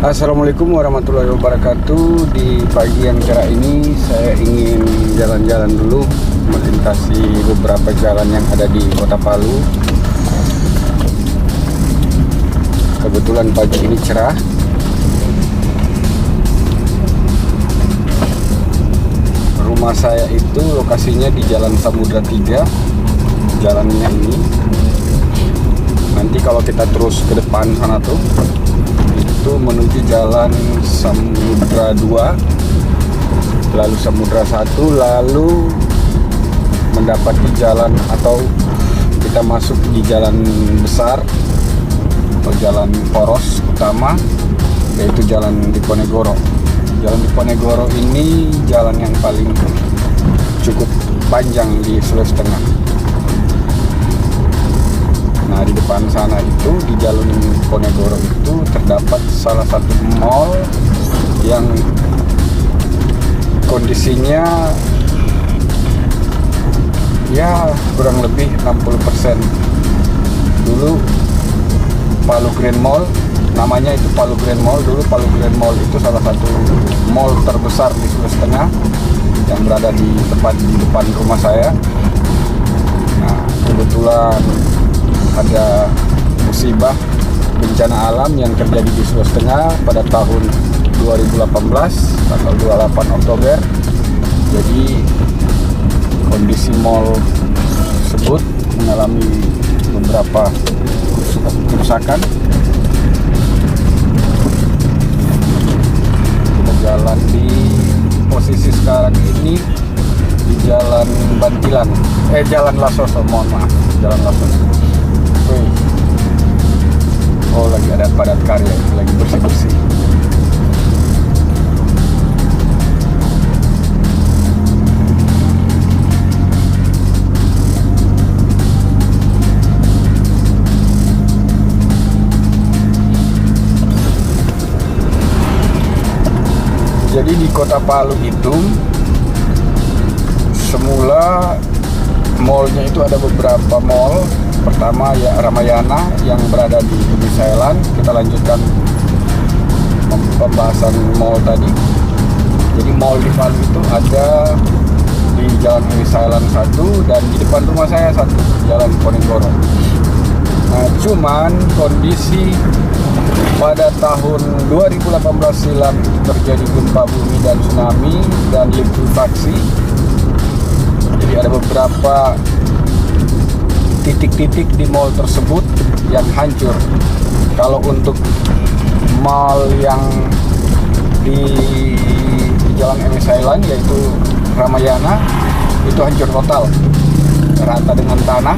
Assalamualaikum warahmatullahi wabarakatuh. Di pagi yang cerah ini saya ingin jalan-jalan dulu, melintasi beberapa jalan yang ada di Kota Palu. Kebetulan pagi ini cerah. Rumah saya itu lokasinya di Jalan Samudra 3. Jalannya ini. Nanti kalau kita terus ke depan sana tuh, itu menuju Jalan Samudra 2, lalu Samudra 1, lalu mendapati jalan atau kita masuk di jalan besar atau jalan poros utama, yaitu Jalan Diponegoro. Jalan Diponegoro ini jalan yang paling cukup panjang di Sulawesi Tengah. Nah, di depan sana itu, di Jalan Diponegoro itu terdapat salah satu mall yang kondisinya ya kurang lebih 60%. Dulu Palu Grand Mall, namanya itu Palu Grand Mall. Dulu Palu Grand Mall itu salah satu mall terbesar di Sulawesi Tengah yang berada di tepat di depan rumah saya. Nah, kebetulan ada musibah bencana alam yang terjadi di Sulawesi Tengah pada tahun 2018 tanggal 28 Oktober. Jadi kondisi mal tersebut mengalami beberapa kerusakan. Kita jalan di posisi sekarang ini di Jalan Bantilan, Jalan Lasoso, mohon maaf, Jalan Lasoso. Oh, lagi ada padat karya, lagi bersih-bersih. Jadi di Kota Palu itu semula mallnya itu ada beberapa mall. Pertama ya Ramayana yang berada di Indonesia Island. Kita lanjutkan pembahasan mall tadi. Jadi mall di Palu itu ada di Jalan Indonesia Island 1 dan di depan rumah saya satu, Jalan Diponegoro. Nah, cuman kondisi pada tahun 2018 silam itu terjadi gempa bumi dan tsunami dan likuifaksi. Jadi ada beberapa titik-titik di mall tersebut yang hancur. Kalau untuk mall yang di Jalan MS Island yaitu Ramayana itu hancur total, rata dengan tanah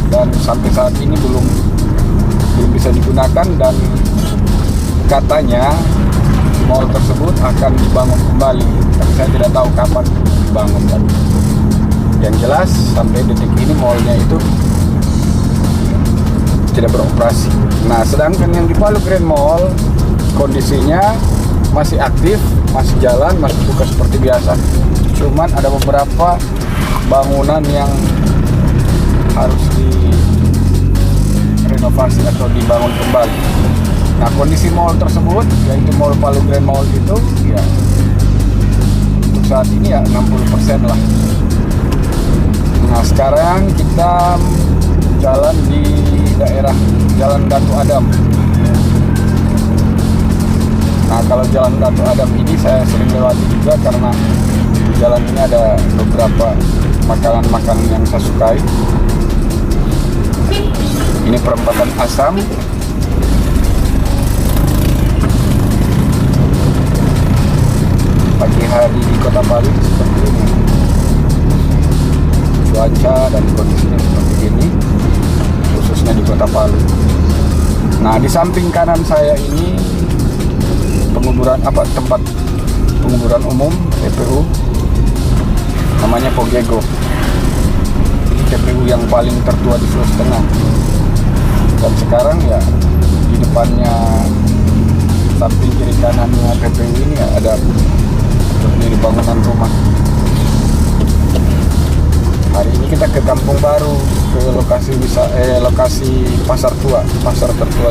dan sampai saat ini belum bisa digunakan, dan katanya mall tersebut akan dibangun kembali, tapi saya tidak tahu kapan dibangun lagi. Yang jelas sampai detik ini mallnya itu tidak beroperasi. Nah, sedangkan yang di Palu Grand Mall kondisinya masih aktif, masih jalan, masih buka seperti biasa. Cuman ada beberapa bangunan yang harus direnovasi atau dibangun kembali. Nah, kondisi mall tersebut, yaitu Mall Palu Grand Mall itu, ya untuk saat ini ya 60% lah. Nah, sekarang kita jalan di daerah Jalan Datu Adam. Nah, kalau Jalan Datu Adam ini saya sering lewati juga karena di jalan ini ada beberapa makanan-makanan yang saya sukai. Ini perempatan Asam. Pagi hari di Kota Palu seperti ini. Cuaca dan kondisinya seperti ini, khususnya di Kota Palu. Nah, di samping kanan saya ini tempat penguburan umum TPU, namanya Pogego. Ini TPU yang paling tertua di Sulawesi Tengah. Dan sekarang ya di depannya, samping kiri kanannya TPU ini ya, ada berdiri bangunan rumah. Hari ini kita ke Kampung Baru, ke lokasi pasar tertua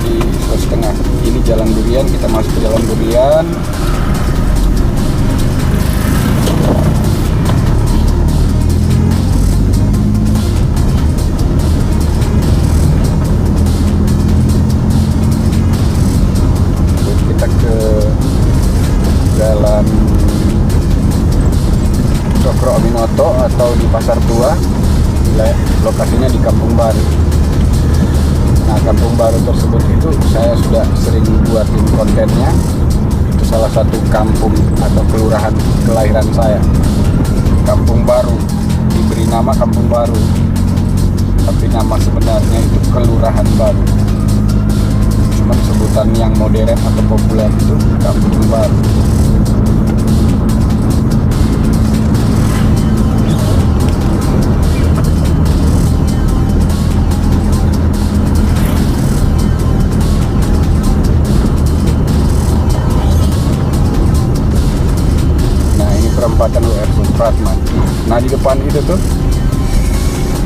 di Sulawesi Tengah. Ini Jalan Durian, kita masuk ke Jalan Durian. perempatan. Kita ke Jalan Cokro Aminoto atau di Pasar Tua. Lokasinya di Kampung Baru. Nah, Kampung Baru tersebut itu saya sudah sering buatin kontennya. Itu salah satu kampung atau kelurahan kelahiran saya. Kampung Baru, diberi nama Kampung Baru, tapi nama sebenarnya itu Kelurahan Baru. Cuman sebutan yang modern atau populer itu Kampung Baru. Perempatan WR Supratman. Nah, di depan itu tuh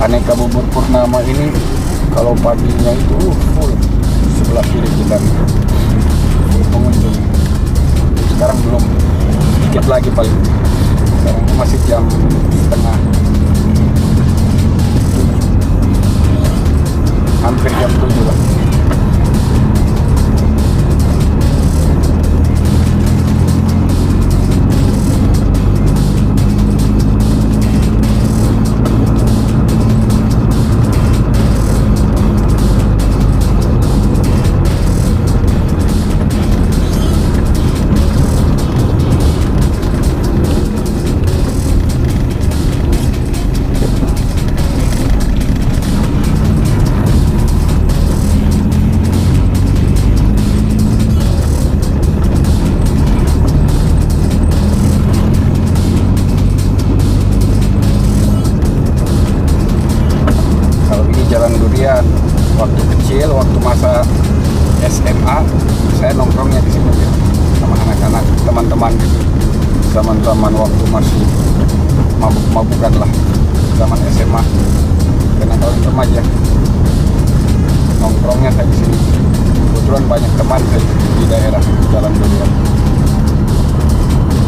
Aneka Bubur Purnama ini kalau paginya itu full, sebelah kiri kita full pengunjung. Sekarang belum, sedikit lagi paling. Sekarang masih jam setengah, hampir jam 7 lah. Jalan Durian. Waktu kecil, waktu masa SMA, saya nongkrongnya di sini ya, sama anak-anak, teman-teman gitu. Zaman-zaman waktu masih mabuk-mabukan lah, zaman SMA. Karena kalau remaja, nongkrongnya saya di sini. Kebetulan banyak teman saya di daerah Jalan Durian.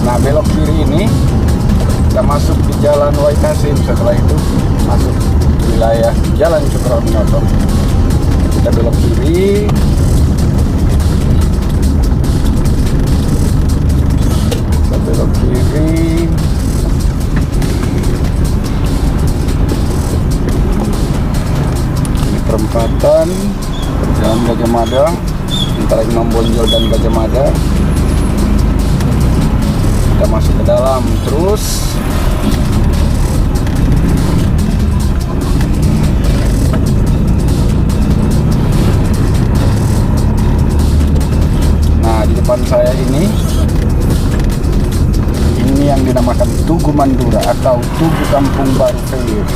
Nah, belok kiri ini kita masuk di Jalan Wahid Hasim. Setelah itu masuk wilayah Jalan Cokro Aminoto. Kita belok kiri. Kita belok kiri. Ini perempatan Jalan Gajah Mada antara Imam Bonjol dan Gajah Mada. Kita masuk ke dalam terus. Depan saya ini yang dinamakan Tugu Mandura atau Tugu Kampung Baru Fair.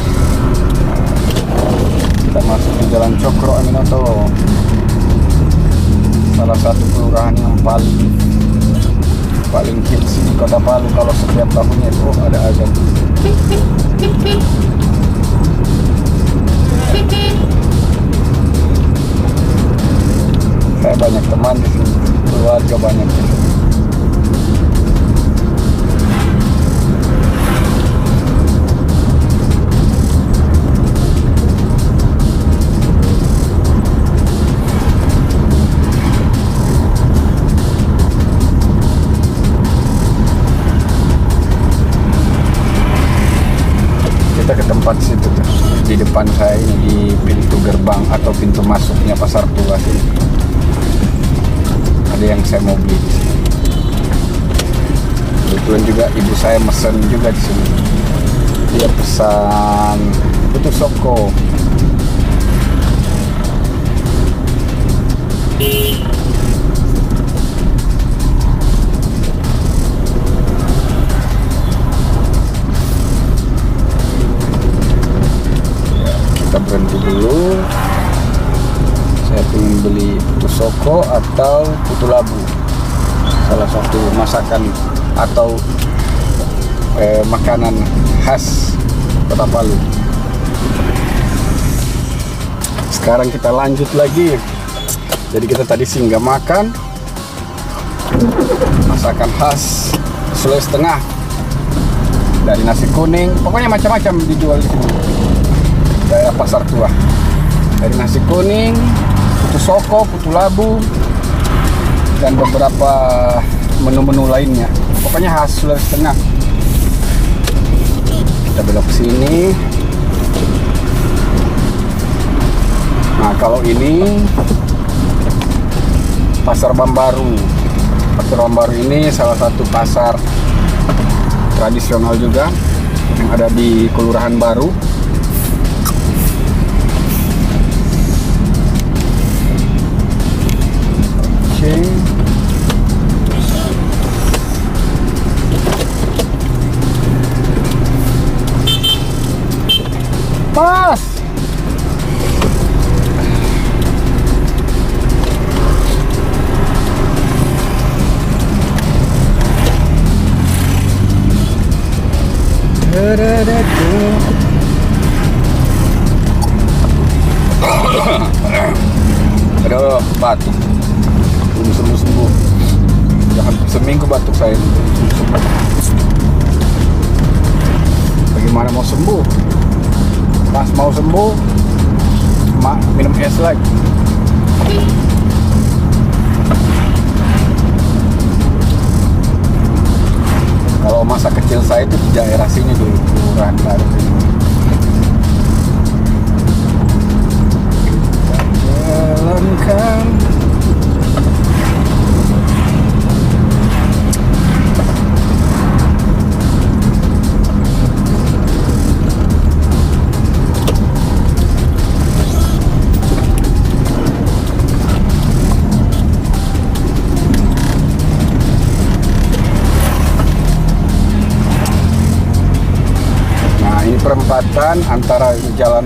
Kita masuk di Jalan Cokro Aminoto, salah satu kelurahan yang paling hits di Kota Palu. Kalau setiap tahunnya itu ada azan. Saya banyak teman di sini, keluarga banyak di sini. Kita ke tempat situ tuh, di depan saya ini, di pintu gerbang atau pintu masuknya Pasar Tua sini. Ada yang saya mau beli di sini. Kebetulan juga ibu saya mesen juga di sini. Dia pesan putu soko. Ya, kita berhenti dulu. Saya ingin beli putu soko atau putu labu, salah satu masakan atau makanan khas Kota Palu. Sekarang kita lanjut lagi. Jadi kita tadi singgah makan, masakan khas Sulawesi Tengah. Dari nasi kuning, pokoknya macam-macam dijual di sini. Daerah Pasar Tua. Dari nasi kuning, putu soko, putu labu, dan beberapa menu-menu lainnya. Pokoknya khas Sulawesi Tengah. Kita belok ke sini. Nah, kalau ini Pasar Bambaru. Pasar Bambaru ini salah satu pasar tradisional juga yang ada di Kelurahan Baru. Oke. Pas. Aduh, batuk. Belum sembuh-sembuh. Udah hampir seminggu batuk saya ini. Bagaimana mau sembuh? Pas mau sembuh, minum es lagi. Kalau masa kecil saya itu di daerah sini dulu, Kelurahan Baru sini. Jalankan. Perempatan antara jalan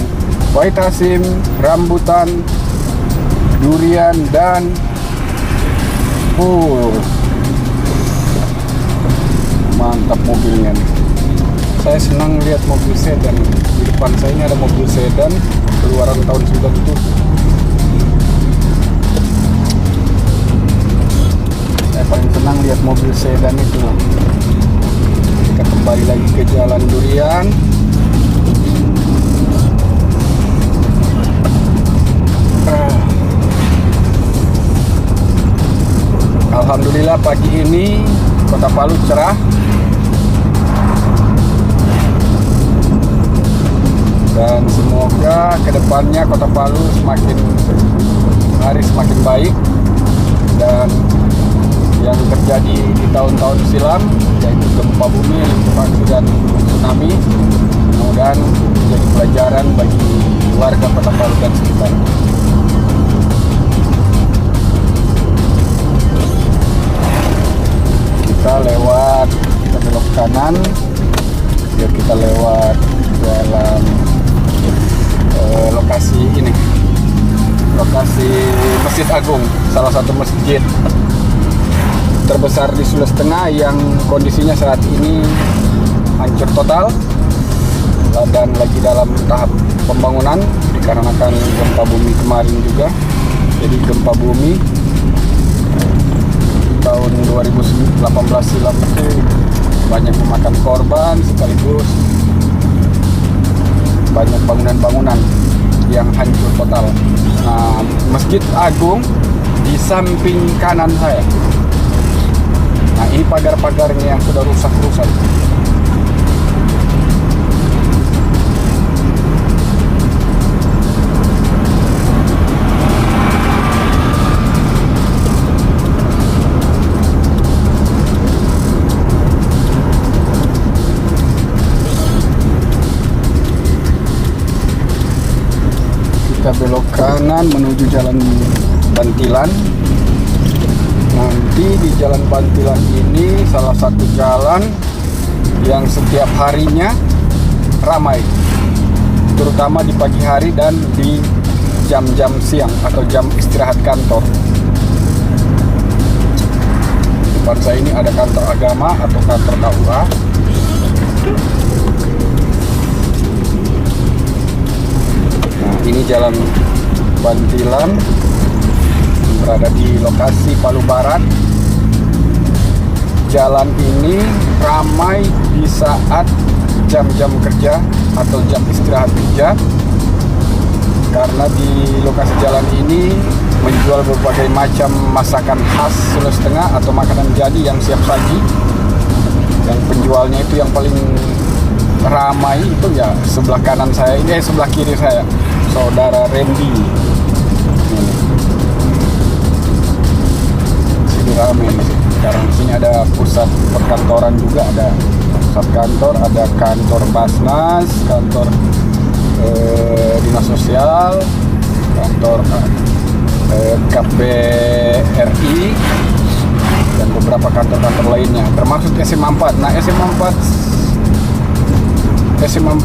Wahid Hasim, Rambutan, Durian, dan mantap mobilnya nih. Saya senang lihat mobil sedan. Di depan saya ini ada mobil sedan keluaran tahun 97. Saya paling senang lihat mobil sedan itu. Kita kembali lagi ke Jalan Durian. Alhamdulillah pagi ini Kota Palu cerah dan semoga kedepannya Kota Palu semakin hari semakin baik, dan yang terjadi di tahun-tahun silam yaitu gempa bumi, likuifaksi, dan tsunami mudah-mudahan menjadi pelajaran bagi warga Kota Palu dan sekitar. Kita belok kanan biar kita lewat jalan lokasi ini, lokasi Masjid Agung, salah satu masjid terbesar di Sulawesi Tengah yang kondisinya saat ini hancur total dan lagi dalam tahap pembangunan dikarenakan gempa bumi kemarin juga. Jadi gempa bumi tahun 2018 silam itu banyak memakan korban, sekaligus banyak bangunan-bangunan yang hancur total. Nah, Masjid Agung di samping kanan saya. Nah, ini pagar-pagarnya yang sudah rusak-rusak. Kita belok kanan menuju Jalan Bantilan. Nanti di Jalan Bantilan ini salah satu jalan yang setiap harinya ramai, terutama di pagi hari dan di jam-jam siang atau jam istirahat kantor. Depan saya ini ada kantor agama atau kantor KUA. Ini Jalan Bantilan, berada di lokasi Palu Barat. jalan ini ramai di saat jam-jam kerja atau jam istirahat kerja, karena di lokasi jalan ini menjual berbagai macam masakan khas Sulawesi Tengah atau makanan jadi yang siap saji. Yang penjualnya itu yang paling ramai itu ya sebelah kanan saya ini, sebelah kiri saya, saudara Randy. Sini ramai nih. Sekarang di sini ada pusat perkantoran juga, ada pusat kantor, ada kantor Basnas, kantor dinas sosial, kantor KPRI, dan beberapa kantor-kantor lainnya, termasuk SMA 4. Nah, SMA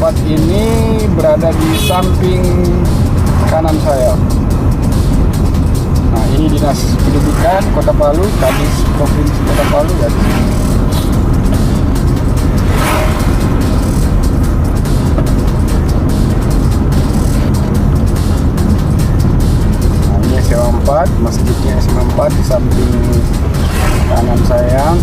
4 ini berada di samping kanan saya. Nah, ini Dinas Pendidikan Kota Palu, Kadis Provinsi Kota Palu ya. Nah, ini SMA 4, masjidnya SMA 4 di samping kanan saya.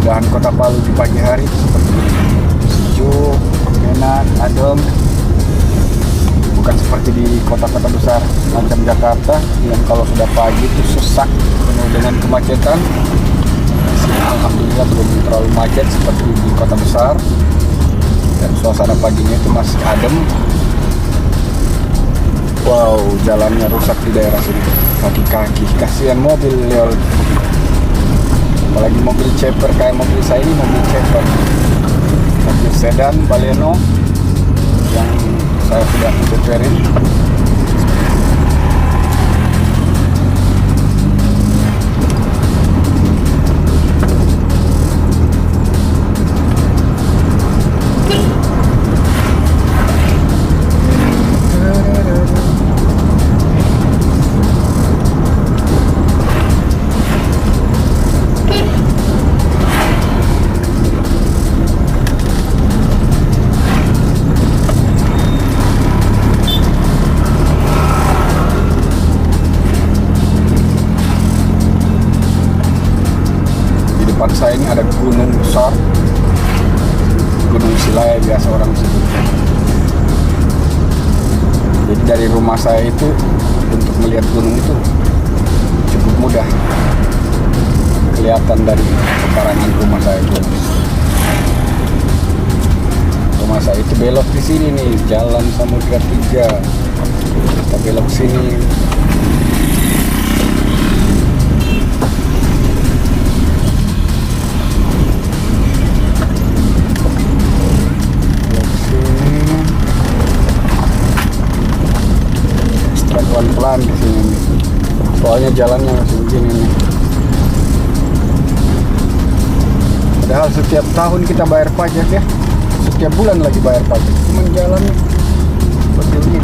Dan Kota Palu di pagi hari seperti ini, sejuk, enak, adem, bukan seperti di kota-kota besar macam Jakarta yang kalau sudah pagi itu sesak penuh dengan kemacetan. Di sini alhamdulillah belum terlalu macet seperti di kota besar, dan suasana paginya itu masih adem. Wow, jalannya rusak di daerah sini, kaki-kaki, kasihan mobil lewat. Apalagi mobil ceper kayak mobil saya ini, mobil ceper, mobil sedan Baleno yang saya sudah ceperin. Depan saya ini ada gunung besar, Gunung Silaya biasa orang sebut. Jadi dari rumah saya itu untuk melihat gunung itu cukup mudah, kelihatan dari pekarangan rumah saya itu. Rumah saya itu belok di sini nih, Jalan Samudra 3. Kita belok sini. Pelan-pelan di sini nih. Soalnya jalannya masih begini nih. Padahal setiap tahun kita bayar pajak ya. Setiap bulan lagi bayar pajak. Cuman jalannya seperti ini.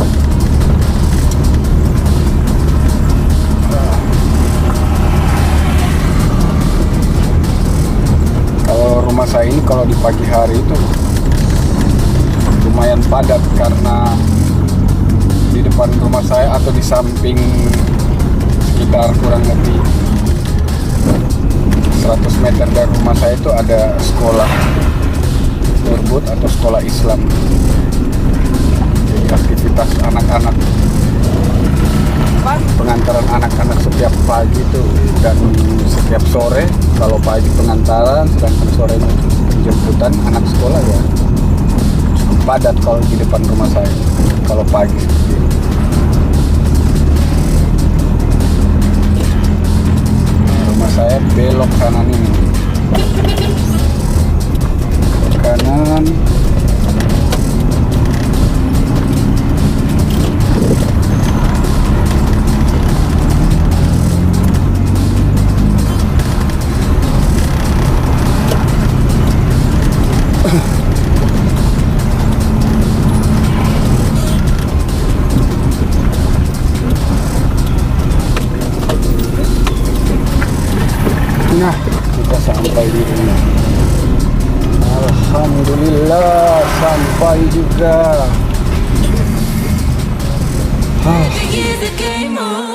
Kalau rumah saya ini kalau di pagi hari itu lumayan padat, karena di depan rumah saya atau di samping sekitar kurang lebih 100 meter dari rumah saya itu ada sekolah Nurbut atau sekolah Islam. Jadi aktivitas anak-anak, pengantaran anak-anak setiap pagi itu dan setiap sore. Kalau pagi pengantaran, sedangkan sorenya penjemputan anak sekolah ya. Cukup padat kalau di depan rumah saya kalau pagi seperti ini. Rumah saya belok kanan ini, kanan. Nah, kita sampai di rumah. Dubai juga. Here's the game on.